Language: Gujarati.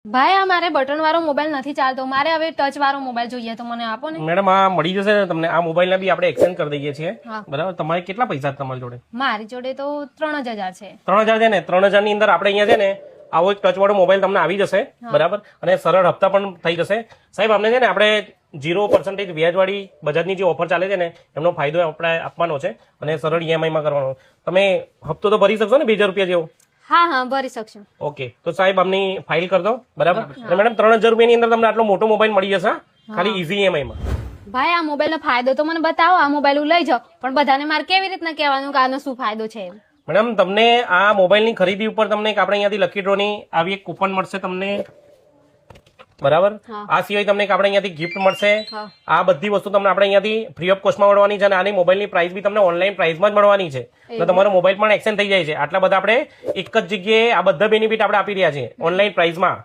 ભાઈ આ મારે બટન વાળો મોબાઈલ નથી ચાલતો, મારે હવે ટચ વાળો મોબાઈલ જોઈએ, તો મને આપો ને. મેડમ આ મળી જશે ને તમને. આ મોબાઈલ ના બી આપણે એક્સચેન્જ કરી દઈએ છીએ. હા. બરાબર. તમારે કેટલા પૈસા છે તમારી જોડે? મારી જોડે તો 3000 છે. 3000 છે ને? 3000 ની અંદર આપણે અહીંયા છે ને આવો એક ટચ વાળો મોબાઈલ તમને આવી જશે. બરાબર. અને સરળ હપ્તા પણ થઈ જશે. સાહેબ અમને છે ને આપણે 0% વ્યાજવાળી બજાજની જે ઓફર ચાલે છે ને એમનો ફાયદો આપણે આપવાનો છે અને સરળ ઈએમઆઈ માં કરવાનો. તમે હપ્તો તો ભરી શકશો ને 2000 રૂપિયા જેવો? હા હા ભરી શકશું. ઓકે, તો સાહેબ આમની ફાઇલ કરી દો. બરાબર. અને મેડમ 3000 રૂપિયાની અંદર તમને આટલો મોટો મોબાઈલ મળી જશે ખાલી ઈઝી ઈએમઆઈ માં. ભાઈ આ મોબાઈલ નો ફાયદો તો મને બતાવો. આ મોબાઈલ હું લઈ જાઉં, પણ બધાને મારે કેવી રીતના કહેવાનું કે આનો શું ફાયદો છે? મેડમ તમને આ મોબાઈલની ખરીદી ઉપર તમને આપણે અહીંયાથી લકી ડ્રોની આવી એક કૂપન મળશે તમને. બરાબર. આ સિવાય તમને આપણે અહીંયાથી ગિફ્ટ મળશે. આ બધી વસ્તુ તમને આપણે અહીંયાથી ફ્રી ઓફ કોસ્ટમાં મળવાની છે અને આની મોબાઈલની પ્રાઇસ બી તમને ઓનલાઈન પ્રાઇસમાં જ મળવાની છે. એટલે તમારો મોબાઈલ પણ એક્સચેન્જ થઈ જાય છે. આટલા બધા આપણે એક જ જગ્યાએ આ બધા બેનિફિટ આપણે આપી રહ્યા છીએ ઓનલાઈન પ્રાઇસમાં.